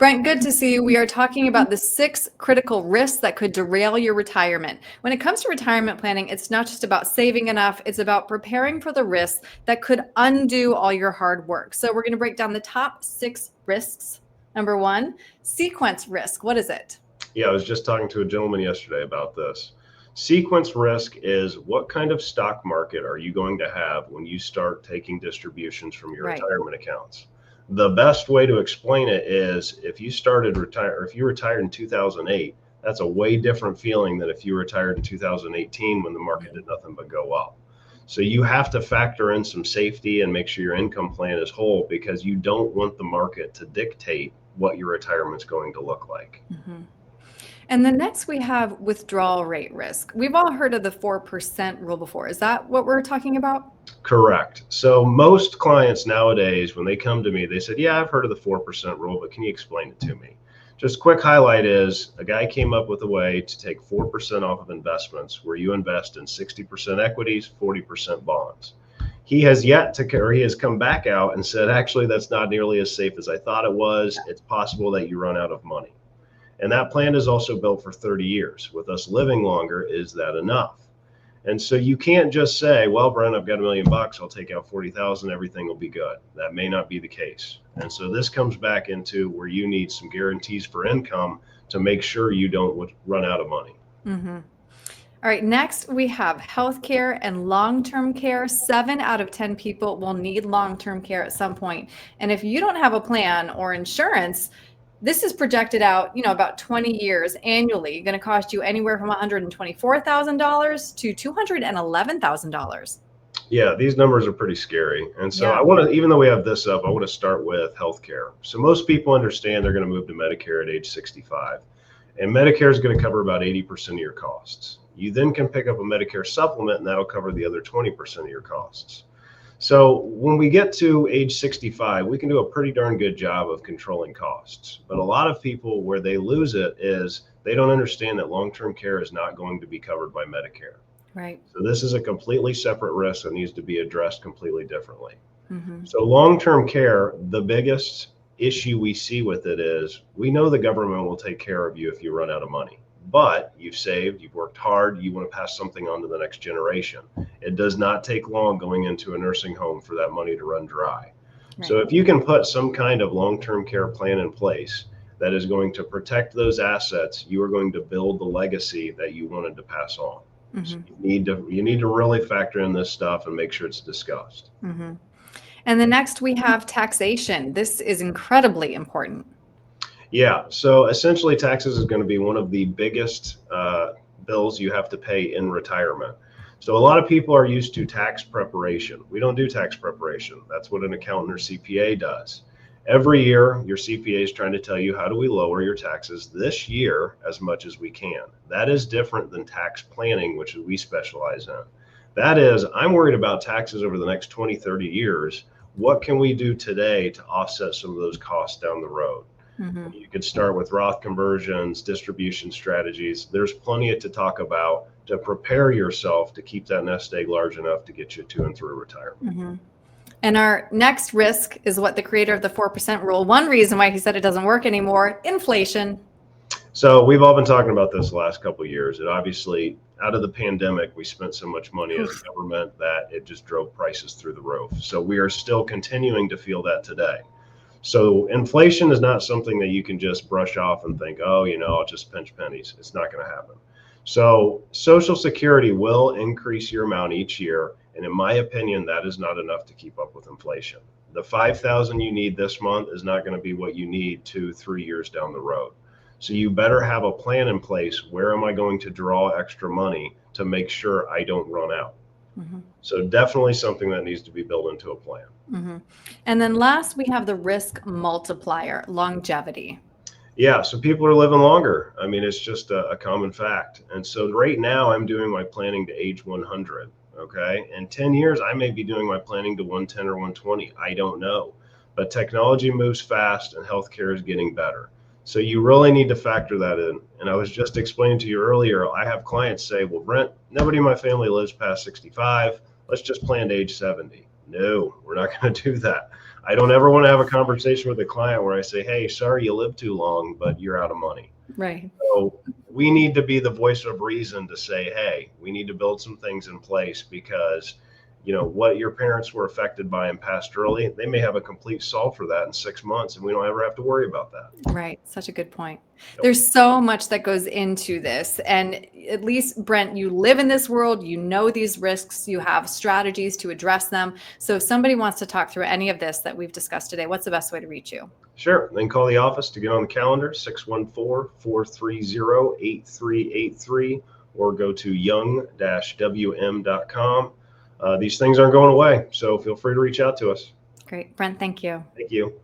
Brent, good to see you. We are talking about the 6 critical risks that could derail your retirement. When it comes to retirement planning, it's not just about saving enough, it's about preparing for the risks that could undo all your hard work. So we're going to break down the top 6 risks. Number 1, sequence risk. What is it? Yeah, I was just talking to a gentleman yesterday about this. Sequence risk is what kind of stock market are you going to have when you start taking distributions from your retirement accounts? The best way to explain it is if you retired in 2008, that's a way different feeling than if you retired in 2018 when the market did nothing but go up. So you have to factor in some safety and make sure your income plan is whole, because you don't want the market to dictate what your retirement's going to look like. Mm-hmm. And then next we have withdrawal rate risk. We've all heard of the 4% rule before. Is that what we're talking about? Correct. So most clients nowadays, when they come to me, they said, yeah, I've heard of the 4% rule, but can you explain it to me? Just quick highlight is a guy came up with a way to take 4% off of investments where you invest in 60% equities, 40% bonds. He has come back out and said, actually, that's not nearly as safe as I thought it was. It's possible that you run out of money. And that plan is also built for 30 years. With us living longer, is that enough? And so you can't just say, well, Brent, I've got $1 million, I'll take out 40,000, everything will be good. That may not be the case. And so this comes back into where you need some guarantees for income to make sure you don't run out of money. Mm-hmm. All right, next we have healthcare and long-term care. 7 out of 10 people will need long-term care at some point. And if you don't have a plan or insurance, this is projected out, about 20 years annually, going to cost you anywhere from $124,000 to $211,000. Yeah, these numbers are pretty scary. And so I want to, even though we have this up, I want to start with healthcare. So most people understand they're going to move to Medicare at age 65. And Medicare is going to cover about 80% of your costs. You then can pick up a Medicare supplement, and that'll cover the other 20% of your costs. So when we get to age 65, we can do a pretty darn good job of controlling costs. But a lot of people, where they lose it is they don't understand that long-term care is not going to be covered by Medicare. Right. So this is a completely separate risk that needs to be addressed completely differently. Mm-hmm. So long-term care, the biggest issue we see with it is we know the government will take care of you if you run out of money. But you've saved, you've worked hard, you want to pass something on to the next generation. It does not take long going into a nursing home for that money to run dry. Right. So if you can put some kind of long-term care plan in place that is going to protect those assets, you are going to build the legacy that you wanted to pass on. Mm-hmm. So you need to really factor in this stuff and make sure it's discussed. Mm-hmm. And the next we have taxation. This is incredibly important. Yeah, so essentially taxes is going to be one of the biggest bills you have to pay in retirement. So a lot of people are used to tax preparation. We don't do tax preparation. That's what an accountant or CPA does. Every year, your CPA is trying to tell you, how do we lower your taxes this year as much as we can? That is different than tax planning, which we specialize in. That is, I'm worried about taxes over the next 20, 30 years. What can we do today to offset some of those costs down the road? Mm-hmm. You could start with Roth conversions, distribution strategies. There's plenty to talk about to prepare yourself to keep that nest egg large enough to get you to and through retirement. Mm-hmm. And our next risk is what the creator of the 4% rule, one reason why he said it doesn't work anymore, inflation. So we've all been talking about this the last couple of years. It obviously, out of the pandemic, we spent so much money as a government that it just drove prices through the roof. So we are still continuing to feel that today. So inflation is not something that you can just brush off and think, oh, I'll just pinch pennies. It's not going to happen. So Social Security will increase your amount each year. And in my opinion, that is not enough to keep up with inflation. The $5,000 you need this month is not going to be what you need 2-3 years down the road. So you better have a plan in place. Where am I going to draw extra money to make sure I don't run out? Mm-hmm. So definitely something that needs to be built into a plan. Mm-hmm. And then last, we have the risk multiplier, longevity. Yeah, so people are living longer. I mean, it's just a common fact. And so right now I'm doing my planning to age 100. Okay. In 10 years, I may be doing my planning to 110 or 120. I don't know. But technology moves fast and healthcare is getting better. So you really need to factor that in. And I was just explaining to you earlier, I have clients say, well, Brent, nobody in my family lives past 65. Let's just plan to age 70. No, we're not going to do that. I don't ever want to have a conversation with a client where I say, hey, sorry you lived too long, but you're out of money. Right. So we need to be the voice of reason to say, hey, we need to build some things in place because, you know, what your parents were affected by and passed early, they may have a complete solve for that in 6 months, and we don't ever have to worry about that. Right. Such a good point. There's so much that goes into this. And at least, Brent, you live in this world, you know these risks, you have strategies to address them. So if somebody wants to talk through any of this that we've discussed today, what's the best way to reach you? Sure. Then call the office to get on the calendar, 614-430-8383, or go to young-wm.com. These things aren't going away, so feel free to reach out to us. Great. Brent, thank you. Thank you.